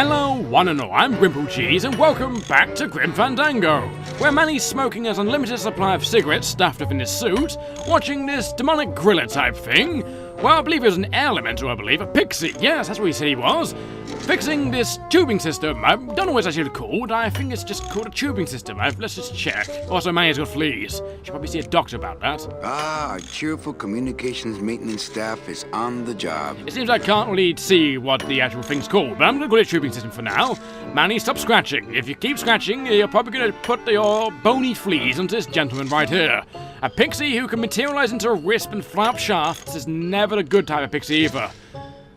Hello, one and all, I'm GrimpaulCheese, and welcome back to Grim Fandango, where Manny's smoking his unlimited supply of cigarettes stuffed up in his suit, watching this demonic griller type thing. Well, I believe it was an air elemental, a pixie, yes, that's what he said he was. Fixing this tubing system. I don't know what it's actually called. I think it's just called a tubing system. Let's just check. Also, Manny's got fleas. Should probably see a doctor about that. Our cheerful communications maintenance staff is on the job. It seems I can't really see what the actual thing's called, but I'm gonna call it a tubing system for now. Manny, stop scratching. If you keep scratching, you're probably gonna put your bony fleas onto this gentleman right here. A pixie who can materialize into a wisp and fly up shafts is never a good type of pixie either.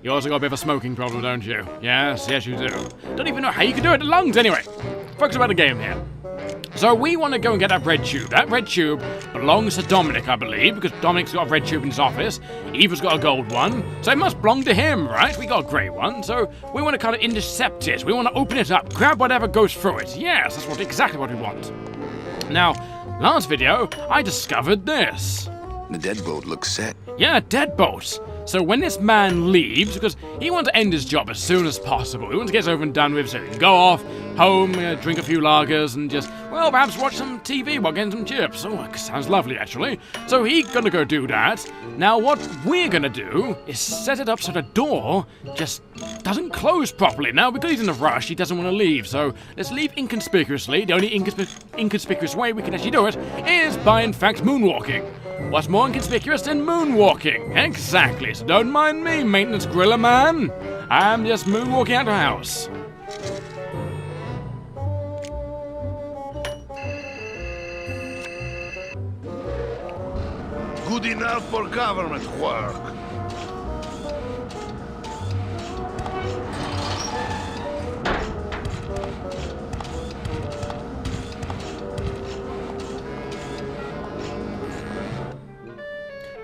You also got a bit of a smoking problem, don't you? Yes, you do. Don't even know how you can do it. The lungs, anyway. Focus about the game here. So we want to go and get that red tube. That red tube belongs to Dominic, I believe, because Dominic's got a red tube in his office. Eva's got a gold one, so it must belong to him, right? We got a grey one, so we want to kind of intercept it. We want to open it up, grab whatever goes through it. Yes, that's exactly what we want. Now, last video, I discovered this. The deadbolt looks set. Yeah, deadbolt. So when this man leaves, because he wants to end his job as soon as possible, he wants to get it over and done with so he can go off, home, drink a few lagers, and just, well, perhaps watch some TV while getting some chips. Oh, sounds lovely, actually. So he's gonna go do that. Now, what we're gonna do is set it up so the door just doesn't close properly. Now, because he's in a rush, he doesn't want to leave, so let's leave inconspicuously. The only inconspicuous way we can actually do it is by, in fact, moonwalking. What's more inconspicuous than moonwalking? Exactly, so don't mind me, maintenance griller man. I'm just moonwalking out of the house. Good enough for government work.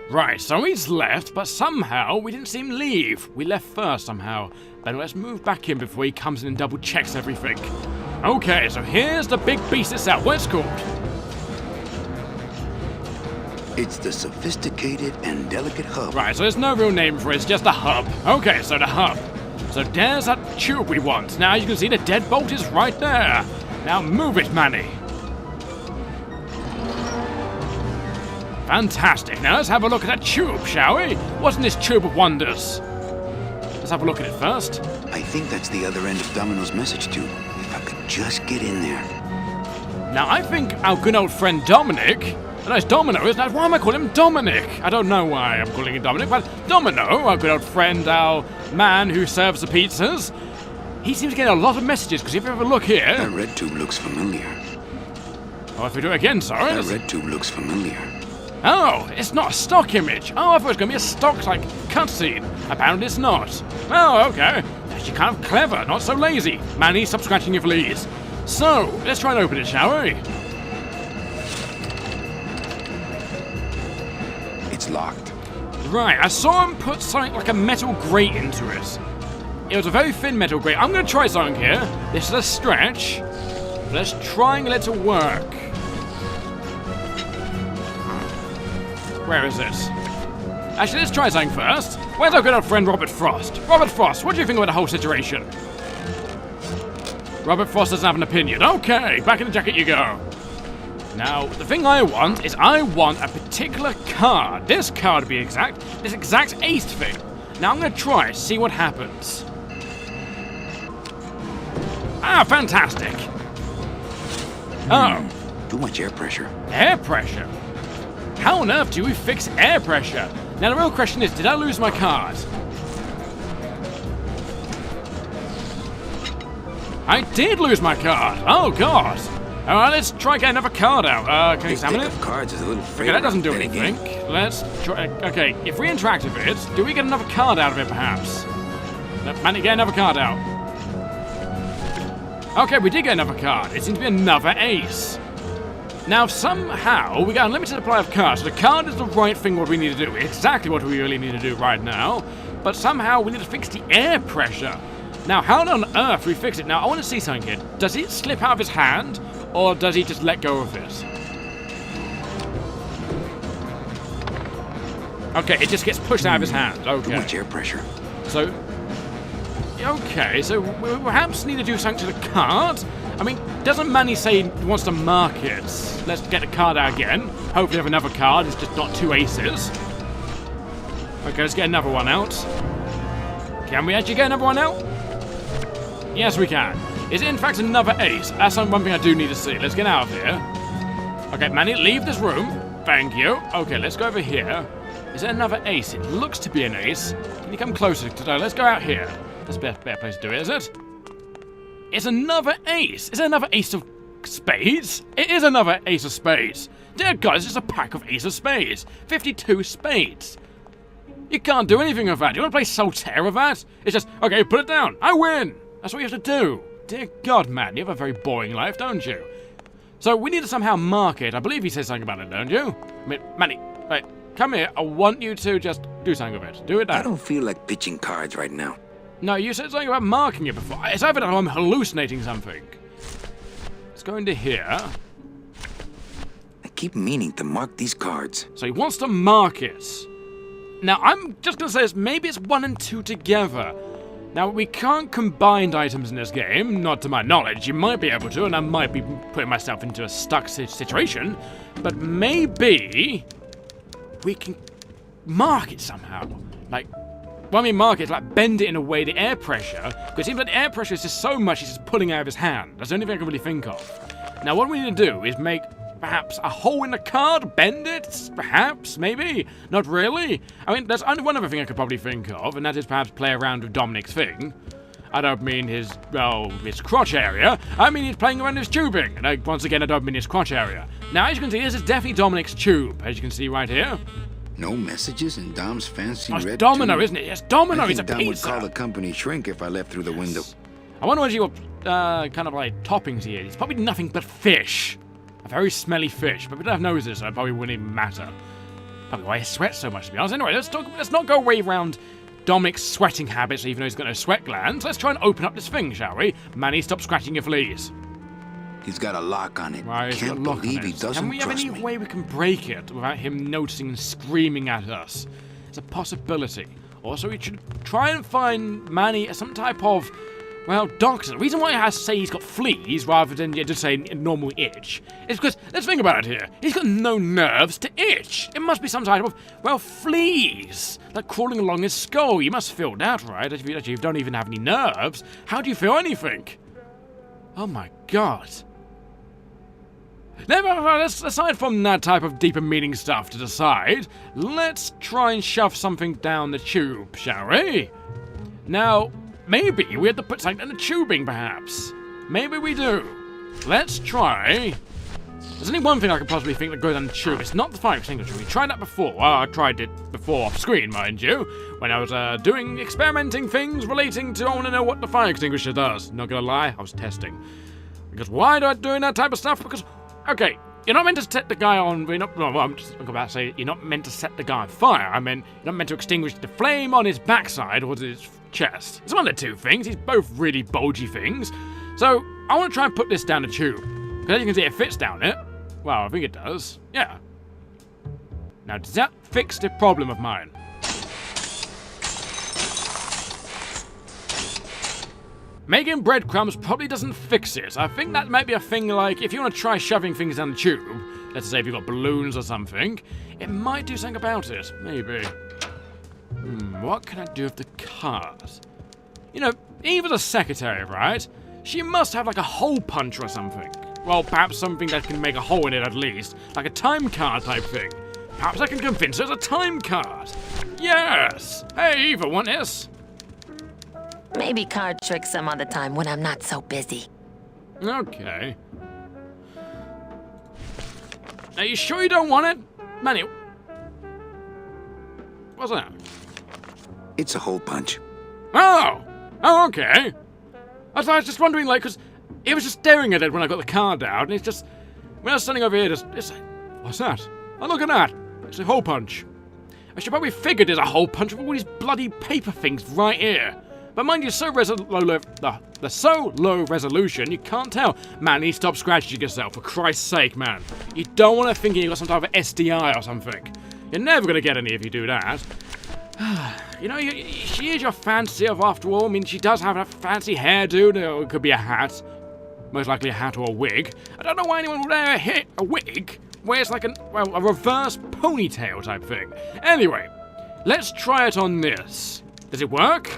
Right, so he's left, but somehow we didn't see him leave. We left first somehow. But let's move back in before he comes in and double checks everything. Okay, so here's the big beast itself. What's it called? It's the sophisticated and delicate hub. Right, so there's no real name for it, it's just a hub. Okay, so the hub. So there's that tube we want. Now you can see the deadbolt is right there. Now move it, Manny. Fantastic. Now let's have a look at that tube, shall we? What's in this tube of wonders? Let's have a look at it first. I think that's the other end of Domino's message tube. If I could just get in there. Now I think our good old friend Dominic, no, it's Domino, isn't it? Why am I calling him Dominic? I don't know why I'm calling him Dominic, but Domino, our good old friend, our man who serves the pizzas, he seems to get a lot of messages, because if you have a look here... That red tube looks familiar. Oh, if we do it again, sorry. That red tube looks familiar. Oh, it's not a stock image. Oh, I thought it was going to be a stock, like, cutscene. Apparently it's not. Oh, okay. Actually kind of clever, not so lazy. Manny, stop scratching your fleas. So, let's try and open it, shall we? It's locked. Right, I saw him put something like a metal grate into it. It was a very thin metal grate. I'm going to try something here. This is a stretch. Let's try and let it work. Where is it? Actually, let's try something first. Where's our good old friend Robert Frost? Robert Frost, what do you think about the whole situation? Robert Frost doesn't have an opinion. Okay, back in the jacket you go. Now, the thing I want is I want a particular card. This card to be exact. This exact ace thing. Now I'm going to try, see what happens. Ah, fantastic. Oh. Too much air pressure. Air pressure? How on earth do we fix air pressure? Now the real question is, did I lose my card? I did lose my card. Oh god. Alright, let's try get another card out. Can you examine it? Cards is a little Okay, that doesn't do anything. Let's try. Okay, if we interact with it, do we get another card out of it perhaps? Manny, get another card out. Okay, we did get another card. It seems to be another ace. Now, somehow, we got a limited supply of cards, so the card is the right thing what we need to do. Exactly what we really need to do right now. But somehow, we need to fix the air pressure. Now, how on earth do we fix it? Now, I want to see something here. Does it slip out of his hand, or does he just let go of it? Okay, it just gets pushed out of his hand. Okay. Too much air pressure. So, Okay, so we perhaps need to do something to the card? I mean, doesn't Manny say he wants to mark it? Let's get the card out again. Hopefully have another card, it's just not 2 aces. Okay, let's get another one out. Can we actually get another one out? Yes, we can. Is it in fact another ace? That's one thing I do need to see. Let's get out of here. Okay, Manny, leave this room. Thank you. Okay, let's go over here. Is it another ace? It looks to be an ace. Can you come closer today? Let's go out here. That's a better place to do it, is it? It's another ace. Is it another ace of spades? It is another ace of spades. Dear God, it's just a pack of ace of spades. 52 spades. You can't do anything with that. You want to play solitaire with that? It's just, okay, put it down. I win. That's what you have to do. Dear God, man, you have a very boring life, don't you? So we need to somehow mark it. I believe he says something about it, don't you? I mean, Manny, wait, come here. I want you to just do something with it. Do it now. I don't feel like pitching cards right now. No, you said something about marking it before. It's either that I'm hallucinating something. Let's go into here. I keep meaning to mark these cards. So he wants to mark it. Now, I'm just going to say this. Maybe it's 1 and 2 together. Now, we can't combine items in this game, not to my knowledge. You might be able to, and I might be putting myself into a stuck situation. But maybe we can mark it somehow. Like, when we mark it, like bend it in a way, the air pressure. Because it seems like the air pressure is just so much, it's just pulling out of his hand. That's the only thing I can really think of. Now, what we need to do is make perhaps a hole in the card, bend it, perhaps, maybe, not really. I mean, there's only one other thing I could probably think of, and that is perhaps play around with Dominic's thing. I don't mean his, well, his crotch area. I mean he's playing around his tubing. And once again, I don't mean his crotch area. Now, as you can see, this is definitely Dominic's tube, as you can see right here. No messages in Dom's fancy Oh, it's red Domino, tube. isn't it? Yes, Domino is a Dom pizza. would call the company shrink if I left through the window. I wonder what you kind of like toppings here. It's probably nothing but fish. A very smelly fish, but we don't have noses, so it probably wouldn't even matter. Probably why I sweat so much, to be honest. Anyway, let's not go way around Dominic's sweating habits, even though he's got no sweat glands. Let's try and open up this thing, shall we? Manny, stop scratching your fleas. He's got a lock on it. Right, Can't believe he doesn't Can we have trust any me. way we can break it without him noticing and screaming at us? It's a possibility. Also, we should try and find Manny some type of, well, doctor. The reason why I say he's got fleas rather than just saying a normal itch is because, let's think about it here. He's got no nerves to itch. It must be some type of, well, fleas, like crawling along his skull. You must feel that, right? If you don't even have any nerves, how do you feel anything? Oh my God. Let's, aside from that type of deeper meaning stuff to decide, let's try and shove something down the tube, shall we? Now, maybe we have to put something in the tubing, perhaps. Maybe we do. Let's try. There's only one thing I could possibly think that goes on the tube. It's not the fire extinguisher. We tried that before. Well, I tried it before off screen, mind you, when I was doing experimenting things relating to I want to know what the fire extinguisher does. Not gonna lie, I was testing. Because why do I doing that type of stuff? Because, okay, you're not meant to set the guy on. I'm just about to say you're not meant to set the guy on fire. I mean, you're not meant to extinguish the flame on his backside or his chest. It's one of the two things. He's both really bulgy things. So I want to try and put this down the tube. Because as you can see, it fits down it. Well, I think it does. Yeah. Now, does that fix the problem of mine? Making breadcrumbs probably doesn't fix it. I think that might be a thing like, if you want to try shoving things down the tube, let's say if you've got balloons or something, it might do something about it. Maybe. What can I do with the card? You know, Eva's a secretary, right? She must have like a hole puncher or something. Well, perhaps something that can make a hole in it at least. Like a time card type thing. Perhaps I can convince her it's a time card. Yes! Hey, Eva, want this? Maybe card tricks some other time when I'm not so busy. Okay. Are you sure you don't want it? Manny, what's that? It's a hole punch. Oh! Oh, okay. I was just wondering, like, because it was just staring at it when I got the card out, and it's just, when I was standing over here, it's like, what's that? Oh, look at that. It's a hole punch. I should probably figure there's a hole punch with all these bloody paper things right here. But mind you, so low resolution, you can't tell. Manny, stop scratching yourself, for Christ's sake, man. You don't want to think you've got some type of SDI or something. You're never going to get any if you do that. You know, she is your fancy after all. I mean, she does have a fancy hairdo. Or it could be a hat. Most likely a hat or a wig. I don't know why anyone would wear a wig. Wears like a reverse ponytail type thing. Anyway, let's try it on this. Does it work?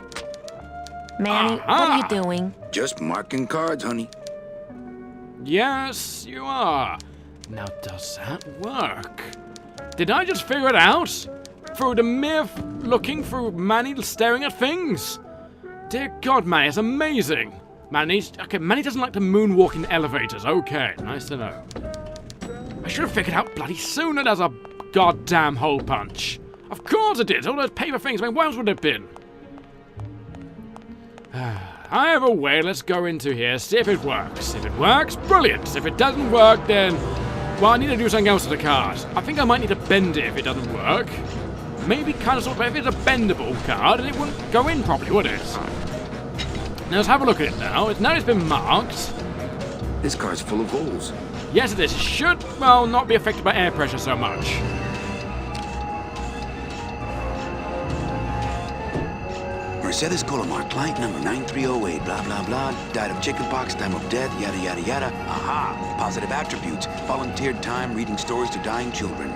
Manny, what are you doing? Just marking cards, honey. Yes, you are. Now, does that work? Did I just figure it out? Through the mere looking through Manny staring at things? Dear God, Manny, it's amazing. Manny doesn't like to moonwalk in elevators. Okay, nice to know. I should have figured out bloody sooner there's a goddamn hole punch. Of course it is. All those paper things, I mean, what else would it have been? Either way, let's go into here, see if it works. If it works, brilliant. If it doesn't work, then... well, I need to do something else to the card. I think I might need to bend it if it doesn't work. Maybe kind of sort of, if it's a bendable card, and it wouldn't go in properly, would it? Now let's have a look at it now. Now it's been marked. This card's full of holes. Yes, it is. It should, well, not be affected by air pressure so much. Mercedes Colomar, client number 9308, blah, blah, blah. Died of chickenpox, time of death, yada, yada, yada. Aha! Positive attributes. Volunteered time reading stories to dying children.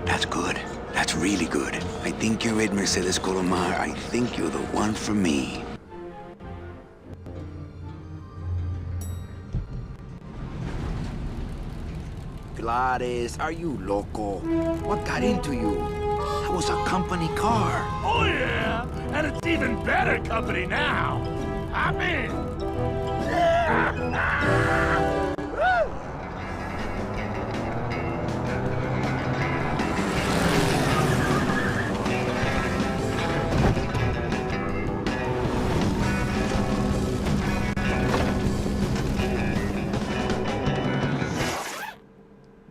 That's good. That's really good. I think you're it, Mercedes Colomar. I think you're the one for me. Gladys, are you loco? What got into you? That was a company car. Oh yeah, and it's even better company now. I'm in.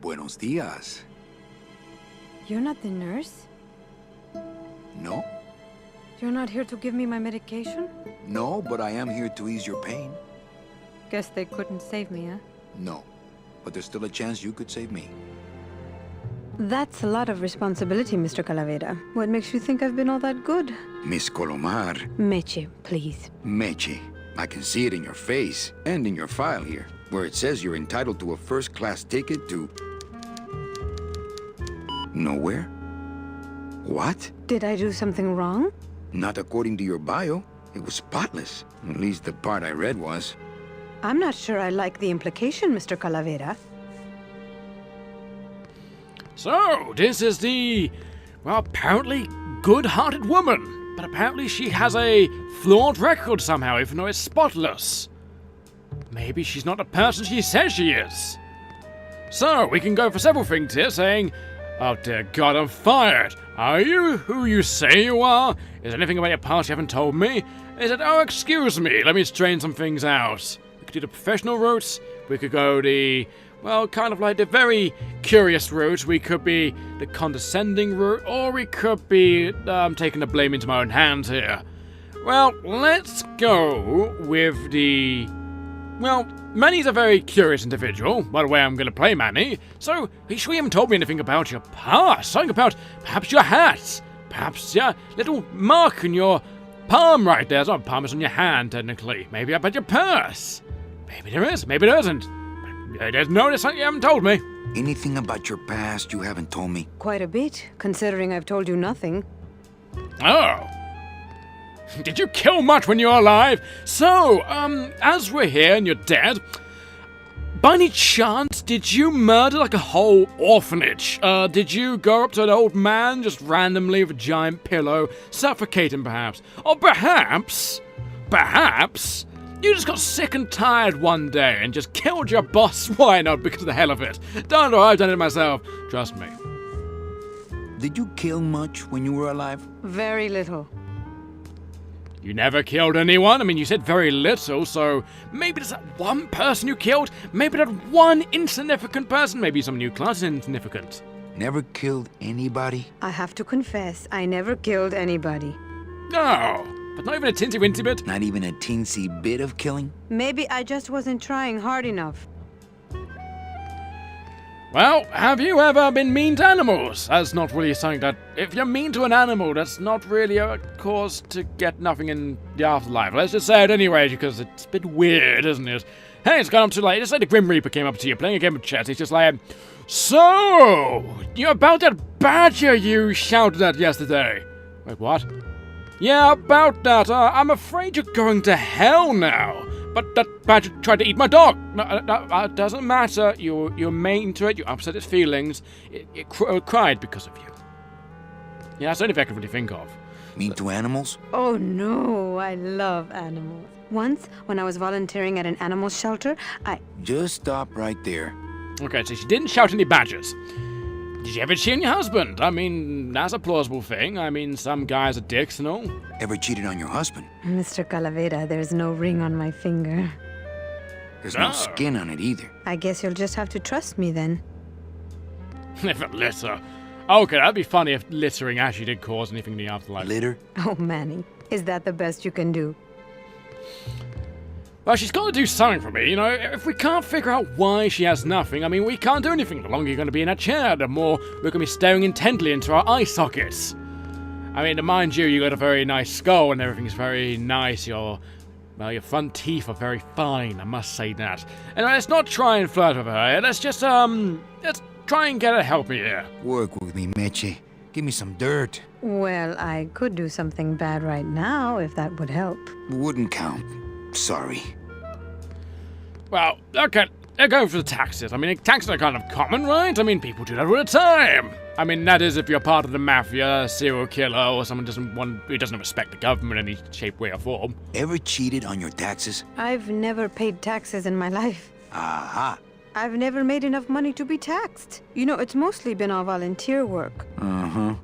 Buenos dias. You're not the nurse? No? You're not here to give me my medication? No, but I am here to ease your pain. Guess they couldn't save me, huh? No, but there's still a chance you could save me. That's a lot of responsibility, Mr. Calavera. What makes you think I've been all that good? Miss Colomar. Meche, please. Meche. I can see it in your face and in your file here, where it says you're entitled to a first-class ticket to... nowhere? What? Did I do something wrong? Not according to your bio. It was spotless. At least the part I read was. I'm not sure I like the implication, Mr. Calavera. So, this is the, well, apparently good-hearted woman. But apparently she has a flawed record somehow, even though it's spotless. Maybe she's not the person she says she is. So, we can go for several things here, saying, oh dear God, I'm fired. Are you who you say you are? Is there anything about your past you haven't told me? Is it, oh, excuse me, let me strain some things out. We could do the professional route. We could go the, well, kind of like the very curious route. We could be the condescending route, or we could be taking the blame into my own hands here. Well, let's go with the, well, Manny's a very curious individual. By the way, I'm going to play Manny. So, are you sure you haven't told me anything about your past? Something about perhaps your hat? Perhaps your little mark in your palm right there. It's not a palm, it's on your hand, technically. Maybe about your purse. Maybe there is, maybe there isn't. There's something you haven't told me. Anything about your past you haven't told me? Quite a bit, considering I've told you nothing. Oh. Did you kill much when you were alive? So, as we're here and you're dead, by any chance, did you murder like a whole orphanage? Did you go up to an old man just randomly with a giant pillow, suffocate him perhaps? Or perhaps, you just got sick and tired one day and just killed your boss? Why not? Because of the hell of it. Don't worry, I've done it myself. Trust me. Did you kill much when you were alive? Very little. You never killed anyone? I mean, you said very little, so maybe there's that one person you killed? Maybe that one insignificant person? Maybe some new class is insignificant. Never killed anybody? I have to confess, I never killed anybody. No, but not even a teensy-wincy bit? Not even a teensy bit of killing? Maybe I just wasn't trying hard enough. Well, have you ever been mean to animals? That's not really something that... If you're mean to an animal, that's not really a cause to get nothing in the afterlife. Let's just say it anyway, because it's a bit weird, isn't it? Hey, it's gone up too late. Just like the Grim Reaper came up to you playing a game of chess. He's just like, so, you're about that badger you shouted at yesterday. Wait, what? Yeah, about that. I'm afraid you're going to hell now. But that badger tried to eat my dog. No, doesn't matter. You're mean to it. You upset its feelings. It cried because of you. Yeah, that's the only thing I can really think of. Mean to animals? Oh no, I love animals. Once, when I was volunteering at an animal shelter, Just stop right there. Okay, so she didn't shout any badgers. Did you ever cheat on your husband? I mean, that's a plausible thing. I mean, some guys are dicks and all. Ever cheated on your husband? Mr. Calavera, there's no ring on my finger. There's no skin on it either. I guess you'll just have to trust me then. If it litter. Okay, that'd be funny if littering actually did cause anything in the afterlife. Litter? Oh, Manny, is that the best you can do? Well, she's got to do something for me, you know? If we can't figure out why she has nothing, I mean, we can't do anything. The longer you're going to be in that chair, the more we're going to be staring intently into our eye sockets. I mean, to mind you, you got a very nice skull and everything's very nice. Your front teeth are very fine, I must say that. And let's not try and flirt with her. Let's just, let's try and get her to help me here. Work with me, Meche. Give me some dirt. Well, I could do something bad right now if that would help. Wouldn't count. Sorry. Well, okay, they're going for the taxes. I mean, taxes are kind of common, right? I mean, people do that all the time. I mean, that is if you're part of the mafia, serial killer, or someone who doesn't respect the government in any shape, way, or form. Ever cheated on your taxes? I've never paid taxes in my life. Aha. I've never made enough money to be taxed. You know, it's mostly been all volunteer work. Uh-huh.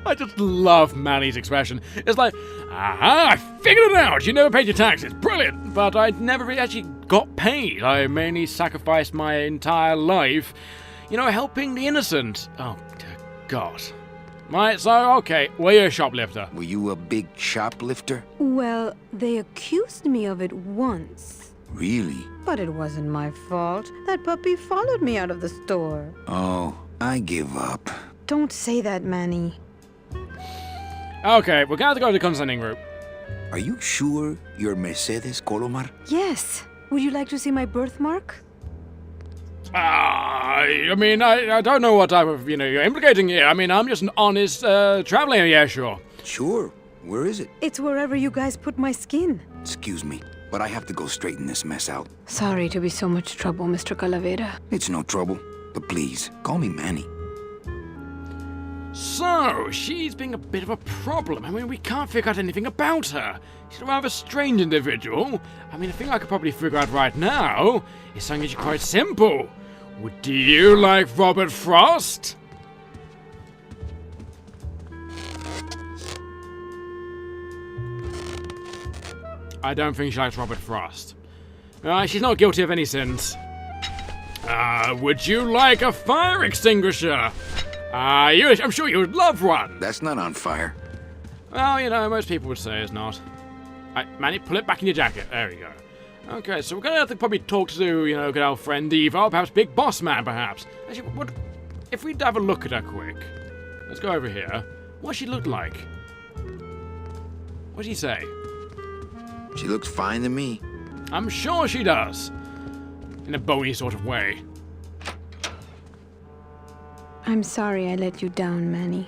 I just love Manny's expression. It's like, aha, I figured it out. You never paid your taxes. Brilliant. But I never really actually got paid. I mainly sacrificed my entire life, you know, helping the innocent. Oh, dear God. Right, so, okay, were you a shoplifter? Were you a big shoplifter? Well, they accused me of it once. Really? But it wasn't my fault. That puppy followed me out of the store. Oh, I give up. Don't say that, Manny. Okay, we're going to go to the consenting group. Are you sure you're Mercedes Colomar? Yes. Would you like to see my birthmark? I mean, I don't know what type of, you're implicating here. I mean, I'm just an honest traveler, yeah, sure. Sure. Where is it? It's wherever you guys put my skin. Excuse me, but I have to go straighten this mess out. Sorry to be so much trouble, Mr. Calavera. It's no trouble, but please, call me Manny. So, she's being a bit of a problem. I mean, we can't figure out anything about her. She's a rather strange individual. I mean, the thing I could probably figure out right now is something that's quite simple. Would you like Robert Frost? I don't think she likes Robert Frost. She's not guilty of any sins. Would you like a fire extinguisher? I'm sure you would love one. That's not on fire. Well, most people would say it's not. Manny, pull it back in your jacket. There we go. Okay, so we're going to have to probably talk to, good old friend Eva, or perhaps Big Boss Man, perhaps. Actually, if we'd have a look at her quick. Let's go over here. What does she look like? What does he say? She looks fine to me. I'm sure she does. In a bony sort of way. I'm sorry I let you down, Manny.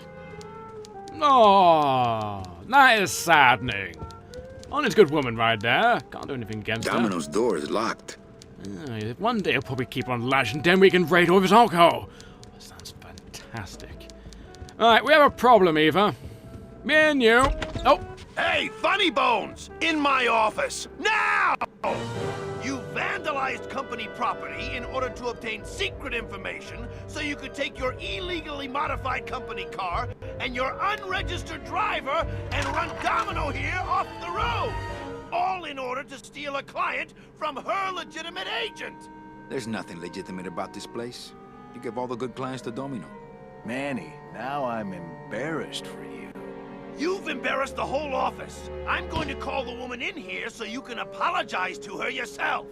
Oh, that is saddening. Honest good woman right there. Can't do anything against her. Domino's door is locked. One day he'll probably keep on lashing, then we can raid all of his alcohol. That sounds fantastic. Alright, we have a problem, Eva. Me and you. Oh. Hey, Funny Bones! In my office! Now! You vandalized company property in order to obtain secret information so you could take your illegally modified company car and your unregistered driver and run Domino here off the road! All in order to steal a client from her legitimate agent! There's nothing legitimate about this place. You give all the good clients to Domino. Manny, now I'm embarrassed for you. You've embarrassed the whole office. I'm going to call the woman in here so you can apologize to her yourself.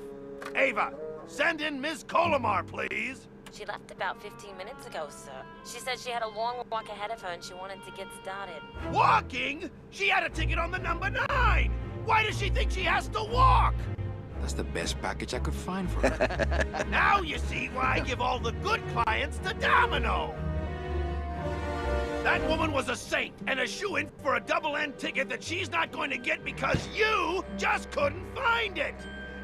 Ava, Send in Ms. Colomar, please. She left about 15 minutes ago, sir. She said she had a long walk ahead of her and she wanted to get started. Walking? She had a ticket on the number 9! Why does she think she has to walk? That's the best package I could find for her. Now you see why I give all the good clients to Domino! That woman was a saint and a shoo-in for a double-end ticket that she's not going to get because you just couldn't find it!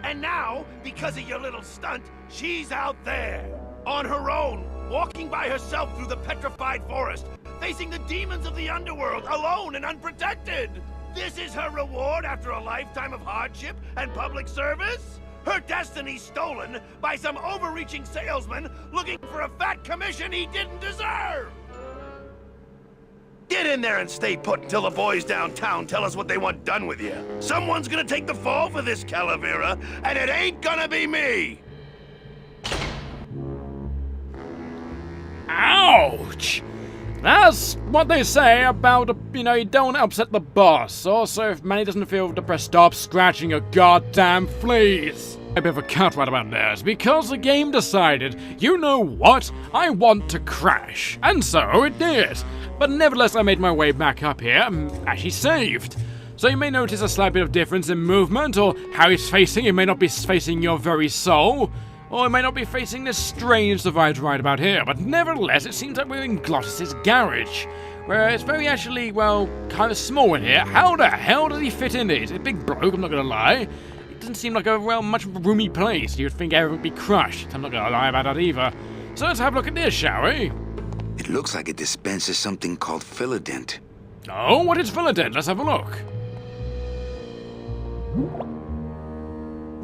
And now, because of your little stunt, she's out there, on her own, walking by herself through the petrified forest, facing the demons of the underworld, alone and unprotected! This is her reward after a lifetime of hardship and public service? Her destiny stolen by some overreaching salesman looking for a fat commission he didn't deserve! Get in there and stay put until the boys downtown tell us what they want done with you. Someone's gonna take the fall for this, Calavera, and it ain't gonna be me! Ouch! That's what they say about, you know, you don't upset the boss. Also, if Manny doesn't feel depressed, stop scratching your goddamn fleas. A bit of a cut right about there. It's because the game decided, you know what, I want to crash. And so it did. But nevertheless, I made my way back up here and actually saved. So you may notice a slight bit of difference in movement, or how he's facing. It may not be facing your very soul. Or it may not be facing this strange divide right about here, but nevertheless, it seems like we're in Gladys's garage, where it's very actually, well, kind of small in here. How the hell does he fit in it? He's a big bloke, I'm not gonna lie. It doesn't seem like a, well, much of a roomy place. You'd think everyone would be crushed. I'm not gonna lie about that either. So let's have a look at this, shall we? It looks like it dispenses something called Philodent. Oh, what is Philodent? Let's have a look.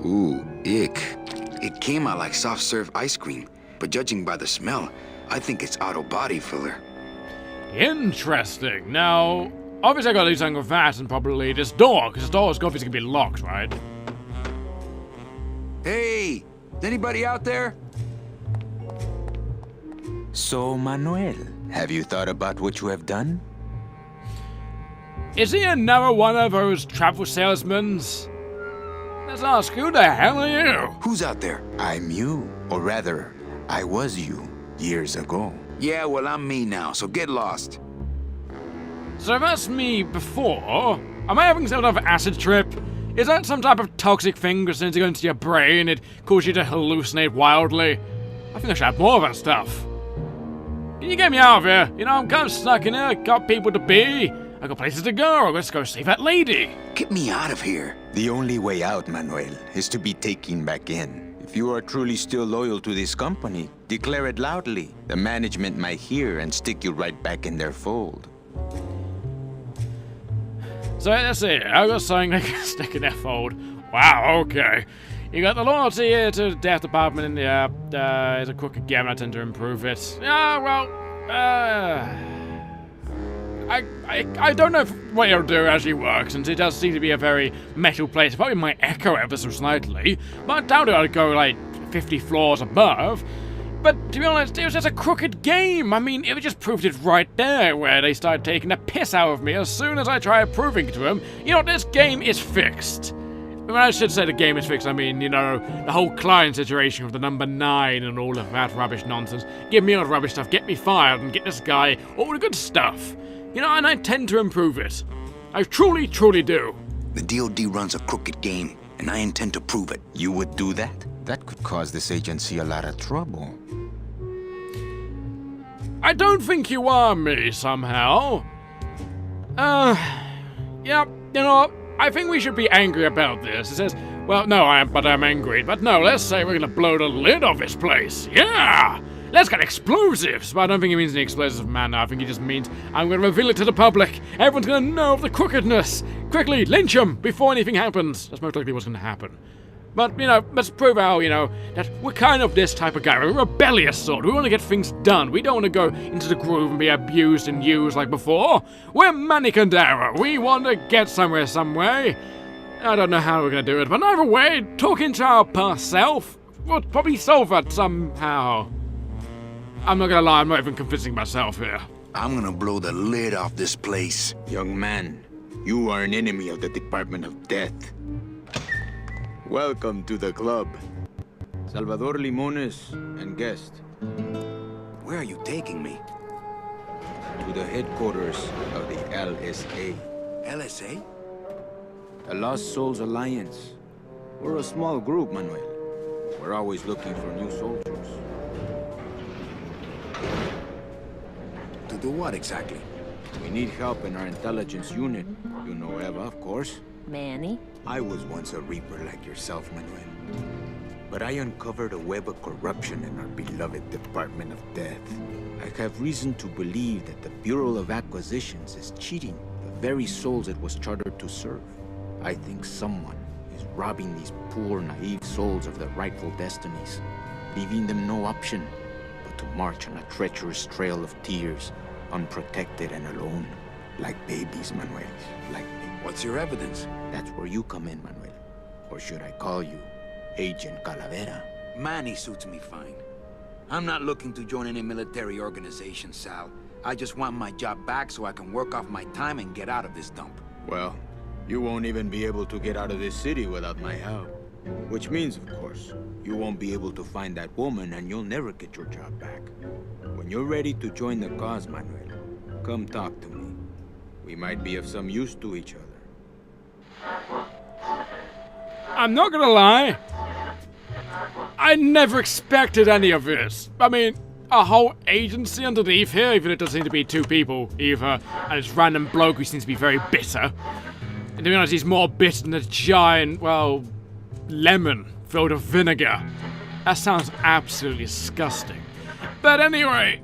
Ooh, ick. It came out like soft-serve ice cream, but judging by the smell, I think it's auto body filler. Interesting. Now, obviously I gotta do something with that and probably this door, because this door is obviously gonna be locked, right? Hey! Is anybody out there? So, Manuel, have you thought about what you have done? Is he another one of those travel salesmen? Let's ask, who the hell are you? Who's out there? I'm you, or rather, I was you, years ago. Yeah, well, I'm me now, so get lost. So that's me before. Am I having some sort of acid trip? Is that some type of toxic thing that sends it into your brain and it causes you to hallucinate wildly? I think I should have more of that stuff. Can you get me out of here? You know, I'm kind of stuck in here. I got people to be. I got places to go. Let's go save that lady. Get me out of here. The only way out, Manuel, is to be taken back in. If you are truly still loyal to this company, declare it loudly. The management might hear and stick you right back in their fold. So that's it. I got something like a stick in their fold. Wow, okay. You got the loyalty here to the death department, and yeah, it's a crooked game, and I tend to improve it. Yeah, well, I don't know if what it'll do actually works, since it does seem to be a very metal place. It probably might echo ever so slightly, but I doubt it. I'd go like 50 floors above. But to be honest, it was just a crooked game. I mean, it just proved it right there, where they started taking the piss out of me as soon as I tried proving to them, you know, this game is fixed. When I should say the game is fixed, I mean, you know, the whole client situation with the number 9 and all of that rubbish nonsense. Give me all the rubbish stuff, get me fired, and get this guy all the good stuff. You know, and I tend to improve it. I truly, truly do. The DoD runs a crooked game, and I intend to prove it. You would do that? That could cause this agency a lot of trouble. I don't think you are me, somehow. Yeah, you know, I think we should be angry about this. It says, well, no, I'm angry. But no, let's say we're gonna blow the lid off this place. Yeah! Let's get explosives! But I don't think it means any explosive manner. I think it just means I'm gonna reveal it to the public. Everyone's gonna know of the crookedness. Quickly, lynch him before anything happens. That's most likely what's gonna happen. But, you know, let's prove how, you know, that we're kind of this type of guy. We're a rebellious sort. We want to get things done. We don't want to go into the groove and be abused and used like before. We're Manny. We want to get somewhere some way. I don't know how we're going to do it, but either way, talking to our past self, we'll probably solve that somehow. I'm not going to lie, I'm not even convincing myself here. I'm gonna blow the lid off this place. Young man, you are an enemy of the Department of Death. Welcome to the club. Salvador Limones and guest. Where are you taking me? To the headquarters of the LSA. LSA? The Lost Souls Alliance. We're a small group, Manuel. We're always looking for new soldiers. To do what exactly? We need help in our intelligence unit. You know Eva, of course. Manny? I was once a Reaper like yourself, Manuel. But I uncovered a web of corruption in our beloved Department of Death. I have reason to believe that the Bureau of Acquisitions is cheating the very souls it was chartered to serve. I think someone is robbing these poor, naive souls of their rightful destinies, leaving them no option but to march on a treacherous trail of tears, unprotected and alone, like babies, Manuel, like babies. What's your evidence? That's where you come in, Manuel. Or should I call you Agent Calavera? Manny suits me fine. I'm not looking to join any military organization, Sal. I just want my job back so I can work off my time and get out of this dump. Well, you won't even be able to get out of this city without my help. Which means, of course, you won't be able to find that woman and you'll never get your job back. When you're ready to join the cause, Manuel, come talk to me. We might be of some use to each other. I'm not gonna lie. I never expected any of this. I mean, a whole agency underneath here, even if it does seem to be two people, either, and this random bloke who seems to be very bitter. And to be honest, he's more bitter than a giant, well, lemon filled with vinegar. That sounds absolutely disgusting. But anyway,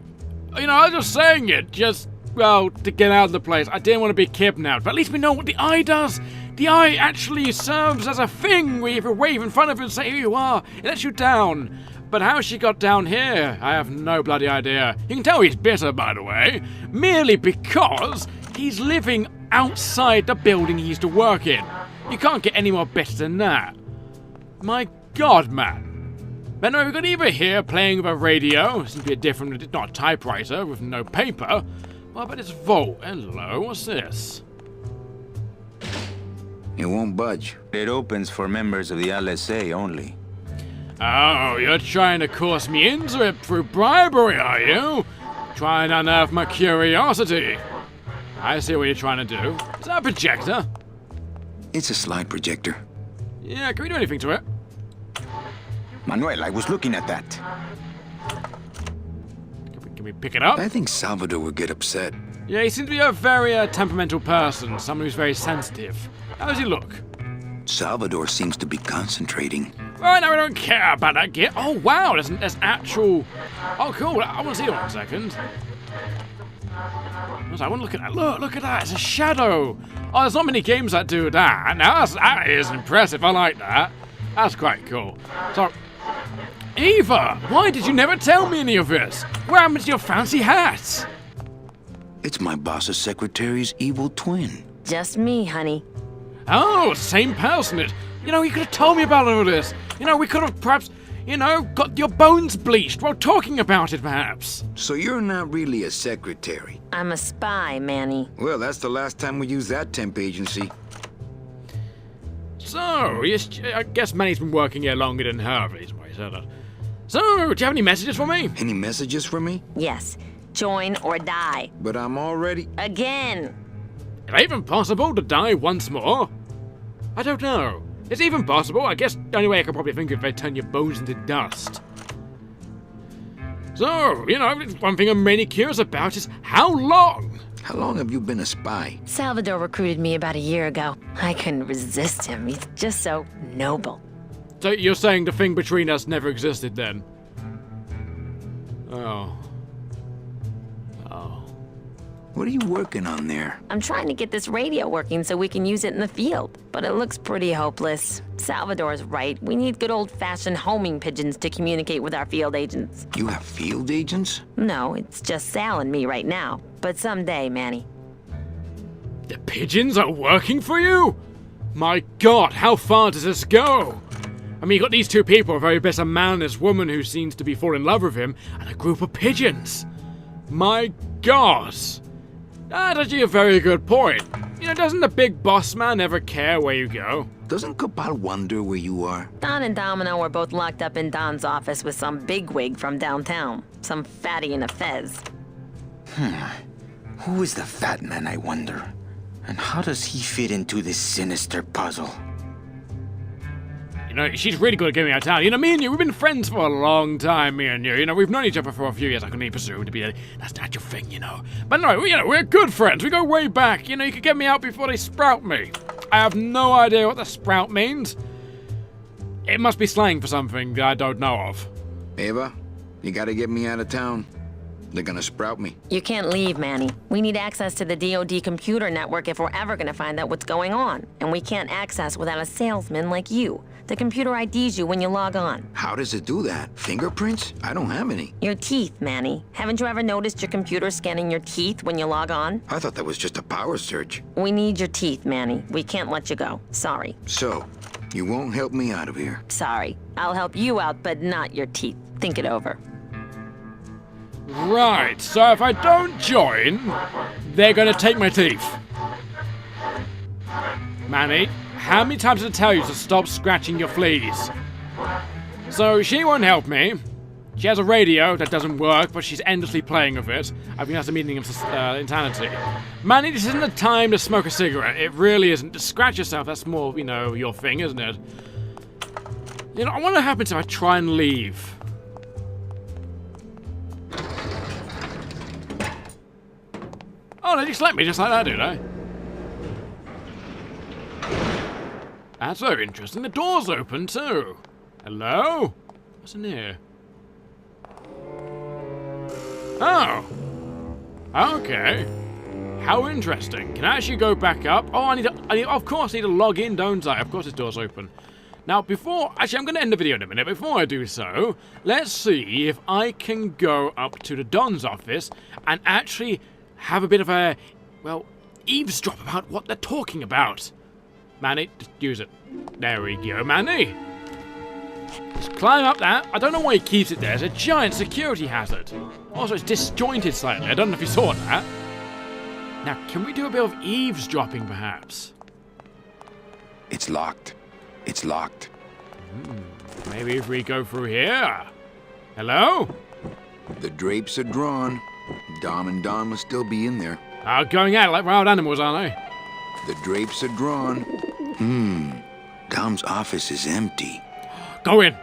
you know, I was just saying it, well, to get out of the place. I didn't want to be kidnapped, but at least we know what the eye does. The eye actually serves as a thing where if you wave in front of it and say who you are, it lets you down. But how she got down here, I have no bloody idea. You can tell he's bitter, by the way, merely because he's living outside the building he used to work in. You can't get any more bitter than that. My God, man. But no, we've got Eva here playing with a radio. Seems to be a different, it's not a typewriter with no paper. Well, but it's Volt. Hello, what's this? It won't budge. It opens for members of the LSA only. Oh, you're trying to coerce me into it through bribery, are you? Trying to unearth my curiosity. I see what you're trying to do. Is that a projector? It's a slide projector. Yeah, can we do anything to it? Manuel, I was looking at that. Can we pick it up? I think Salvador would get upset. Yeah, he seems to be a very temperamental person, someone who's very sensitive. How does he look? Salvador seems to be concentrating. Right, now we don't care about that gear. Oh, wow, there's actual... Oh, cool, I want to see it 1 second. I want to look at that. Look at that, it's a shadow. Oh, there's not many games that do that. Now, that is impressive, I like that. That's quite cool. So, Eva, why did you never tell me any of this? What happened to your fancy hat? It's my boss's secretary's evil twin. Just me, honey. Oh, same person. You know, you could have told me about all this. You know, we could have perhaps, you know, got your bones bleached while talking about it, perhaps. So you're not really a secretary? I'm a spy, Manny. Well, that's the last time we used that temp agency. So, yes, I guess Manny's been working here longer than her, is why he said that. So, do you have any messages for me? Any messages for me? Yes. Join or die. But I'm already... Again. Is it even possible to die once more? I don't know. It's even possible. I guess the only way I could probably think of if they turn your bones into dust. So, you know, one thing I'm mainly curious about is how long? How long have you been a spy? Salvador recruited me about a year ago. I couldn't resist him. He's just so noble. So you're saying the thing between us never existed then? Oh. What are you working on there? I'm trying to get this radio working so we can use it in the field, but it looks pretty hopeless. Salvador's right. We need good old-fashioned homing pigeons to communicate with our field agents. You have field agents? No, it's just Sal and me right now. But someday, Manny. The pigeons are working for you? My God, how far does this go? I mean, you got these two people, a very best a man and this woman who seems to be falling in love with him, and a group of pigeons. My God. That's actually a very good point. You know, doesn't the big boss man ever care where you go? doesn't Cabal wonder where you are? Don and Domino are both locked up in Don's office with some bigwig from downtown. Some fatty in a fez. Who is the fat man, I wonder? And how does he fit into this sinister puzzle? You know, she's really good at getting me out of town. You know, me and you, we've been friends for a long time, me and you. You know, we've known each other for a few years. I couldn't even presume to be that's not your thing, you know. But no, you know, we're good friends. We go way back. You know, you could get me out before they sprout me. I have no idea what the sprout means. It must be slang for something that I don't know of. Ava, you gotta get me out of town. They're gonna sprout me. You can't leave, Manny. We need access to the DoD computer network if we're ever gonna find out what's going on. And we can't access without a salesman like you. The computer IDs you when you log on. How does it do that? Fingerprints? I don't have any. Your teeth, Manny. Haven't you ever noticed your computer scanning your teeth when you log on? I thought that was just a power search. We need your teeth, Manny. We can't let you go. Sorry. So, you won't help me out of here. Sorry. I'll help you out, but not your teeth. Think it over. Right, so if I don't join, they're gonna take my teeth. Manny, how many times did I tell you to stop scratching your fleas? So she won't help me. She has a radio that doesn't work, but she's endlessly playing with it. I think that's the meaning of insanity. Manny, this isn't the time to smoke a cigarette. It really isn't. To scratch yourself, that's more, you know, your thing, isn't it? You know, I wonder what happens if I try and leave. Oh, they just let me just like that, do they? That's very interesting. The door's open, too. Hello? What's in here? Oh. Okay. How interesting. Can I actually go back up? Oh, of course, I need to log in, don't I? Of course this door's open. Now, actually, I'm going to end the video in a minute. Before I do so, let's see if I can go up to the Don's office and actually have a bit of a, well, eavesdrop about what they're talking about. Manny, just use it. There we go, Manny. Just climb up that. I don't know why he keeps it there. It's a giant security hazard. Also, it's disjointed slightly. I don't know if you saw that. Now, can we do a bit of eavesdropping, perhaps? It's locked. It's locked. Maybe if we go through here. Hello? The drapes are drawn. Dom and Don must still be in there. Going at it like wild animals, aren't they? The drapes are drawn. Dom's office is empty. Go in.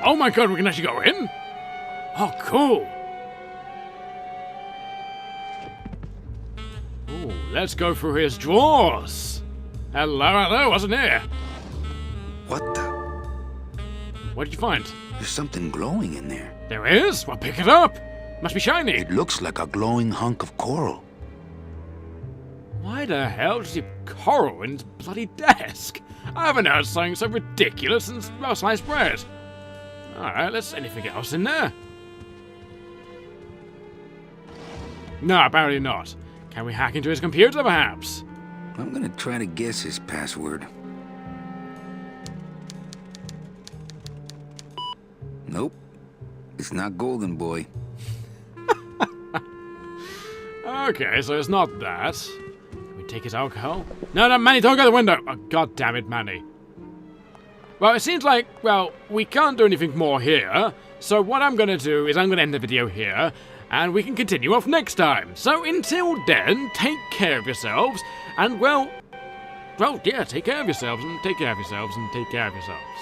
Oh my god, we can actually go in? Oh, cool. Ooh, let's go through his drawers. Hello, what's in here? What the? What did you find? There's something glowing in there. There is? Well, pick it up. Must be shiny. It looks like a glowing hunk of coral. Why the hell does he have coral in his bloody desk? I haven't heard something so ridiculous since sliced bread. Alright, let's anything else in there? No, apparently not. Can we hack into his computer, perhaps? I'm gonna try to guess his password. Nope. It's not Golden Boy. Okay, so it's not that. Can we take his alcohol? No, Manny, don't go the window! Oh, god damn it, Manny. Well, it seems like, well, we can't do anything more here. So what I'm gonna do is I'm gonna end the video here, and we can continue off next time. So until then, take care of yourselves, and well, yeah, take care of yourselves, and take care of yourselves, and take care of yourselves.